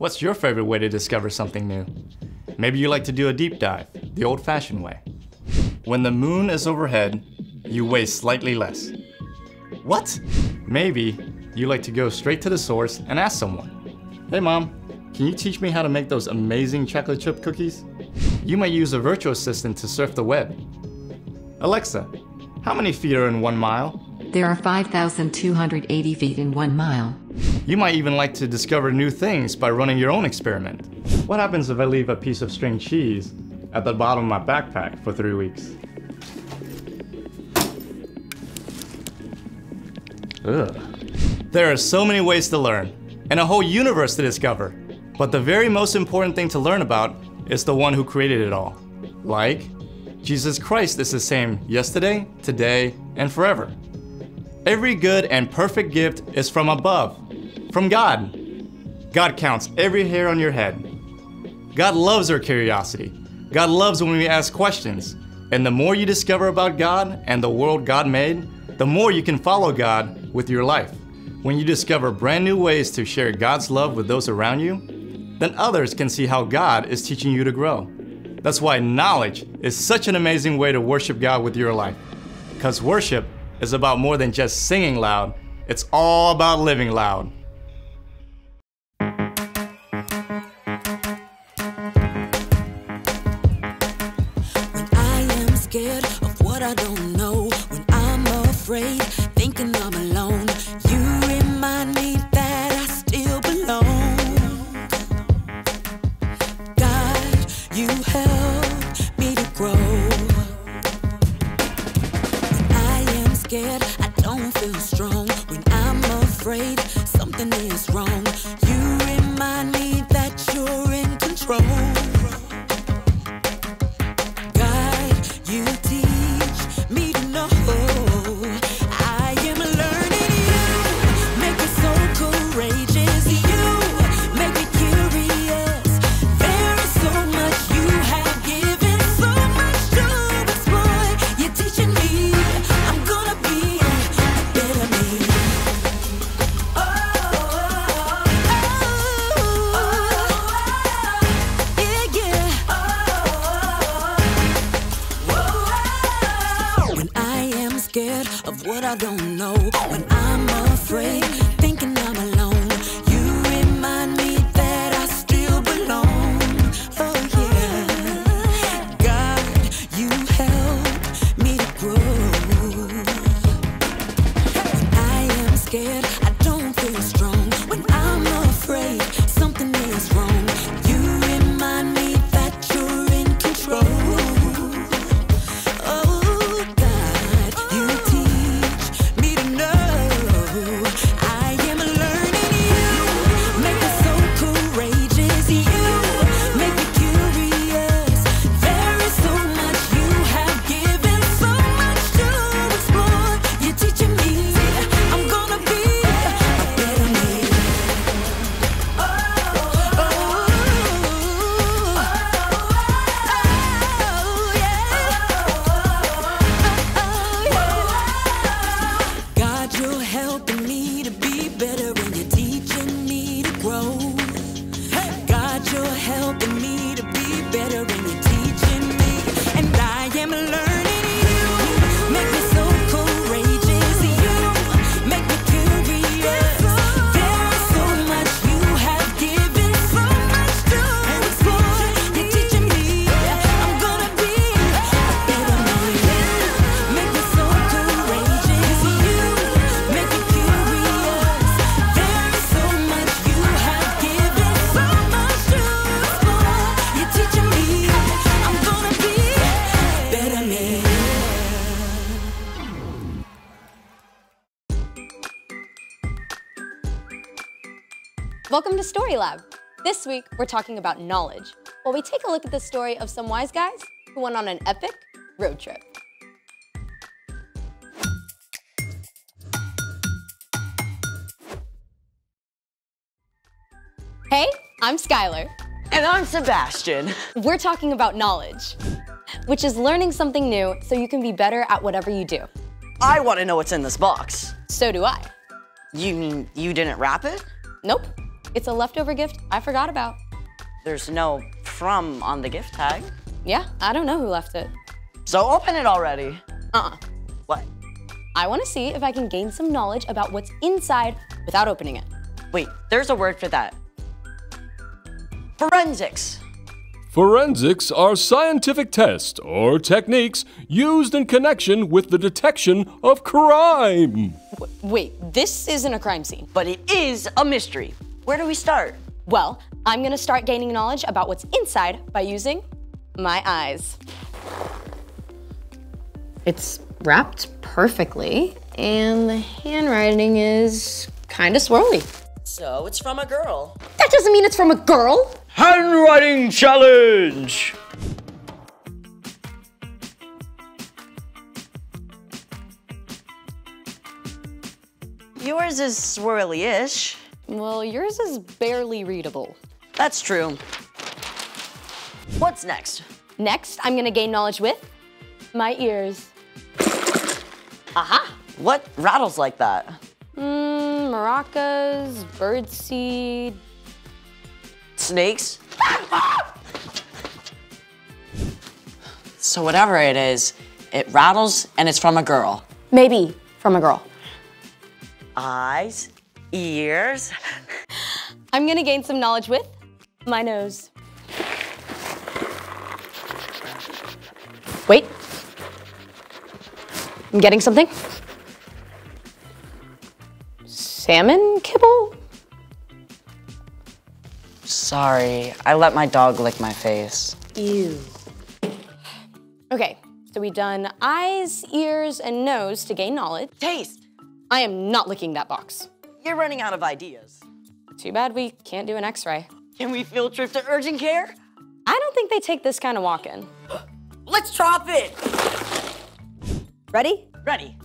What's your favorite way to discover something new? Maybe you like to do a deep dive, the old-fashioned way. When the moon is overhead, you weigh slightly less. What? Maybe you like to go straight to the source and ask someone, "Hey mom, can you teach me how to make those amazing chocolate chip cookies?" You might use a virtual assistant to surf the web. Alexa, how many feet are in 1 mile? There are 5,280 feet in 1 mile. You might even like to discover new things by running your own experiment. What happens if I leave a piece of string cheese at the bottom of my backpack for 3 weeks? Ugh. There are so many ways to learn, and a whole universe to discover. But the very most important thing to learn about is the one who created it all. Like, Jesus Christ is the same yesterday, today, and forever. Every good and perfect gift is from above, from God. God counts every hair on your head. God loves our curiosity. God loves when we ask questions. And the more you discover about God and the world God made, the more you can follow God with your life. When you discover brand new ways to share God's love with those around you, then others can see how God is teaching you to grow. That's why knowledge is such an amazing way to worship God with your life. Because worship is about more than just singing loud, it's all about living loud. When I am scared of what I don't know, when I'm afraid, thinking I'm alone, you remind me that I still belong. God, you help me to grow. I don't feel strong. When I'm afraid something is wrong, you remind me that you're in control. God, you teach me to know. I am learning you, make me so courageous. You make me curious. There is so much you have given, so much to explore. You're teaching me. Scared of what I don't know, when I'm afraid, thinking I'm alone, you remind me that I still belong. Oh yeah, God, you help me to grow. When I am scared, I don't feel strong. When I'm afraid, something is wrong, you remind me that you're in control. Welcome to Story Lab. This week, we're talking about knowledge, while we take a look at the story of some wise guys who went on an epic road trip. Hey, I'm Skylar. And I'm Sebastian. We're talking about knowledge, which is learning something new so you can be better at whatever you do. I want to know what's in this box. So do I. You mean you didn't wrap it? Nope. It's a leftover gift I forgot about. There's no from on the gift tag. Yeah, I don't know who left it. So open it already. What? I want to see if I can gain some knowledge about what's inside without opening it. Wait, there's a word for that. Forensics. Forensics are scientific tests or techniques used in connection with the detection of crime. Wait, this isn't a crime scene. But it is a mystery. Where do we start? Well, I'm gonna start gaining knowledge about what's inside by using my eyes. It's wrapped perfectly, and the handwriting is kinda swirly. So it's from a girl. That doesn't mean it's from a girl. Handwriting challenge! Yours is swirly-ish. Well, yours is barely readable. That's true. What's next? Next, I'm gonna gain knowledge with my ears. Aha! What rattles like that? Maracas, birdseed. Snakes? So whatever it is, it rattles and it's from a girl. Maybe from a girl. Eyes, ears. I'm gonna gain some knowledge with my nose. Wait. I'm getting something. Salmon kibble? Sorry, I let my dog lick my face. Ew. Okay, so we've done eyes, ears, and nose to gain knowledge. Taste! I am not licking that box. You're running out of ideas. Too bad we can't do an x-ray. Can we field trip to urgent care? I don't think they take this kind of walk-in. Let's drop it! Ready? Ready.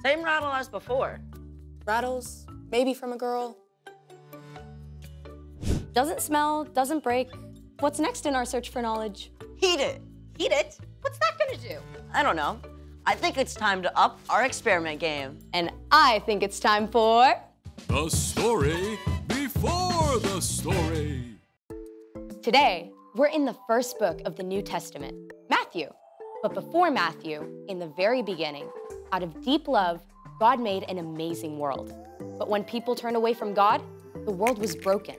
Same rattle as before. Rattles, maybe from a girl. Doesn't smell, doesn't break. What's next in our search for knowledge? Heat it. Heat it? What's that gonna do? I don't know. I think it's time to up our experiment game. And I think it's time for... The story before the story. Today, we're in the first book of the New Testament, Matthew. But before Matthew, in the very beginning, out of deep love, God made an amazing world. But when people turned away from God, the world was broken.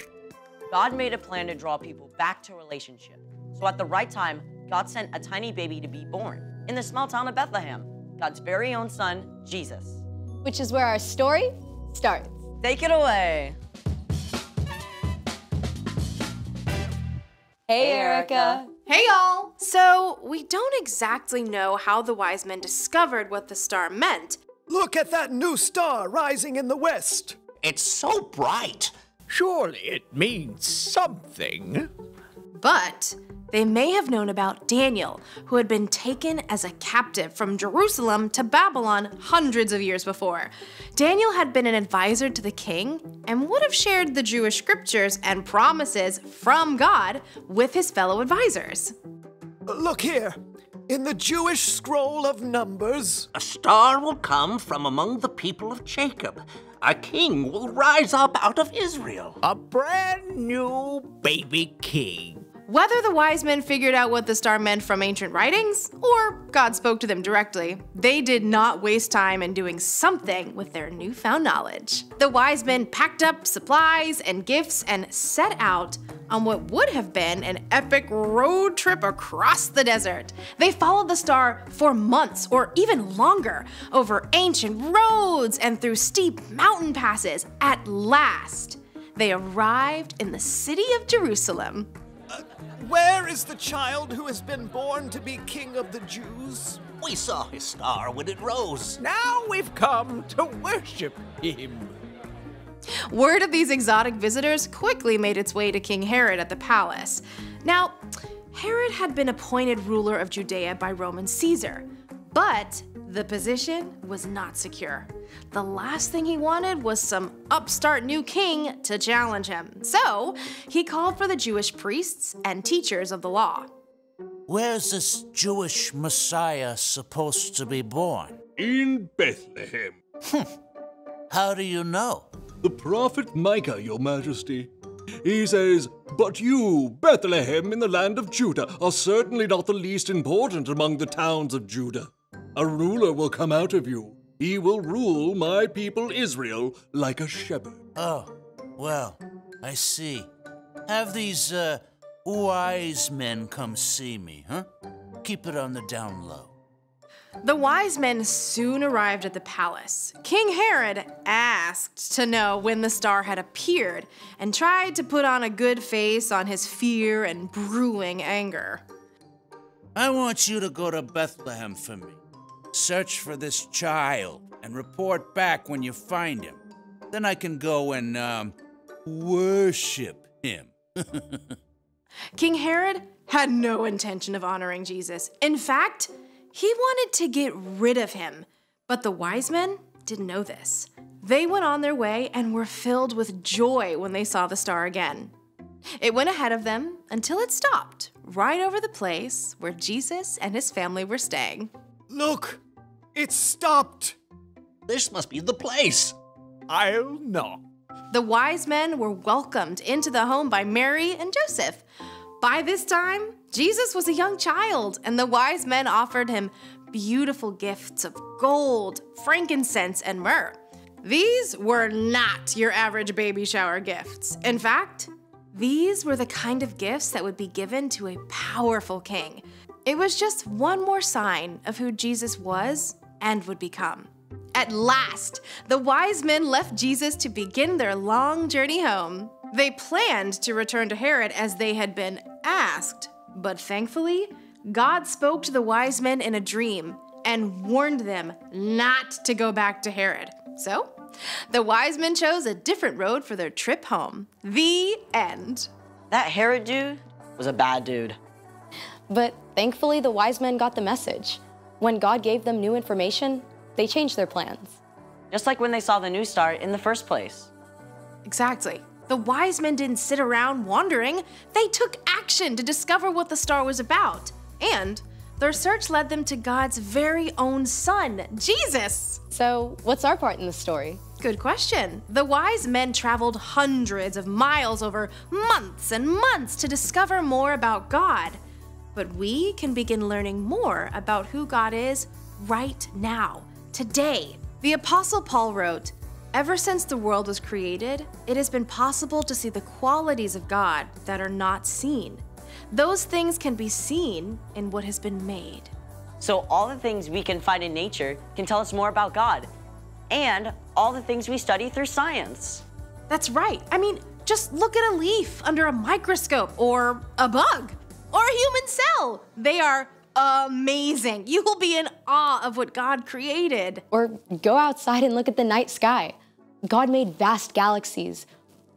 God made a plan to draw people back to relationship. So at the right time, God sent a tiny baby to be born in the small town of Bethlehem, God's very own son, Jesus. Which is where our story starts. Take it away. Hey, Erica. Hey y'all! So, we don't exactly know how the wise men discovered what the star meant. Look at that new star rising in the west. It's so bright. Surely it means something. But they may have known about Daniel, who had been taken as a captive from Jerusalem to Babylon hundreds of years before. Daniel had been an advisor to the king and would have shared the Jewish scriptures and promises from God with his fellow advisors. Look here. In the Jewish scroll of Numbers, A star will come from among the people of Jacob. A king will rise up out of Israel. A brand new baby king. Whether the wise men figured out what the star meant from ancient writings, or God spoke to them directly, they did not waste time in doing something with their newfound knowledge. The wise men packed up supplies and gifts and set out on what would have been an epic road trip across the desert. They followed the star for months or even longer, over ancient roads and through steep mountain passes. At last, they arrived in the city of Jerusalem. where is the child who has been born to be King of the Jews? We saw his star when it rose. Now we've come to worship him. Word of these exotic visitors quickly made its way to King Herod at the palace. Now, Herod had been appointed ruler of Judea by Roman Caesar, but the position was not secure. The last thing he wanted was some upstart new king to challenge him. So he called for the Jewish priests and teachers of the law. Where's this Jewish Messiah supposed to be born? in Bethlehem. How do you know? The prophet Micah, your majesty. He says, "But you, Bethlehem in the land of Judah, are certainly not the least important among the towns of Judah. A ruler will come out of you. He will rule my people Israel like a shepherd." Oh, well, I see. Have these, wise men come see me, huh? Keep it on the down low. The wise men soon arrived at the palace. King Herod asked to know when the star had appeared and tried to put on a good face on his fear and brewing anger. I want you to go to Bethlehem for me. Search for this child and report back when you find him. Then I can go and, worship him. King Herod had no intention of honoring Jesus. In fact, he wanted to get rid of him. But the wise men didn't know this. They went on their way and were filled with joy when they saw the star again. It went ahead of them until it stopped right over the place where Jesus and his family were staying. Look, it stopped. This must be the place. I'll knock. The wise men were welcomed into the home by Mary and Joseph. By this time, Jesus was a young child, and the wise men offered him beautiful gifts of gold, frankincense, and myrrh. These were not your average baby shower gifts. In fact, these were the kind of gifts that would be given to a powerful king. It was just one more sign of who Jesus was and would become. At last, the wise men left Jesus to begin their long journey home. They planned to return to Herod as they had been asked, but thankfully, God spoke to the wise men in a dream and warned them not to go back to Herod. So, the wise men chose a different road for their trip home. The end. That Herod dude was a bad dude. But thankfully, the wise men got the message. When God gave them new information, they changed their plans. Just like when they saw the new star in the first place. Exactly. The wise men didn't sit around wondering. They took action to discover what the star was about. And their search led them to God's very own son, Jesus. So, what's our part in the story? Good question. The wise men traveled hundreds of miles over months and months to discover more about God. But we can begin learning more about who God is right now, today. The Apostle Paul wrote, "Ever since the world was created, it has been possible to see the qualities of God that are not seen. Those things can be seen in what has been made." So all the things we can find in nature can tell us more about God, and all the things we study through science. That's right. I mean, just look at a leaf under a microscope, or a bug, or a human cell. They are amazing. You will be in awe of what God created. Or go outside and look at the night sky. God made vast galaxies,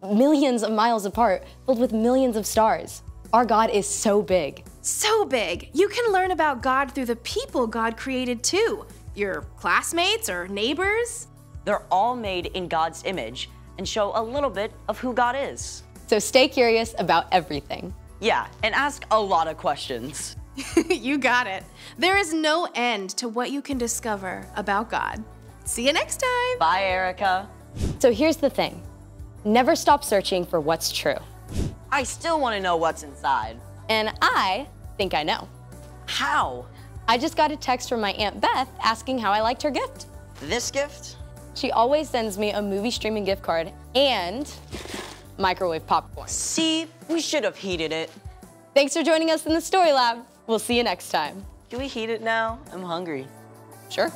millions of miles apart, filled with millions of stars. Our God is so big. So big. You can learn about God through the people God created too. Your classmates or neighbors. They're all made in God's image and show a little bit of who God is. So stay curious about everything. Yeah, and ask a lot of questions. You got it. There is no end to what you can discover about God. See you next time. Bye, Erica. So here's the thing. Never stop searching for what's true. I still want to know what's inside. And I think I know. How? I just got a text from my Aunt Beth asking how I liked her gift. This gift? She always sends me a movie streaming gift card and microwave popcorn. See, we should have heated it. Thanks for joining us in the Story Lab. We'll see you next time. Can we heat it now? I'm hungry. Sure.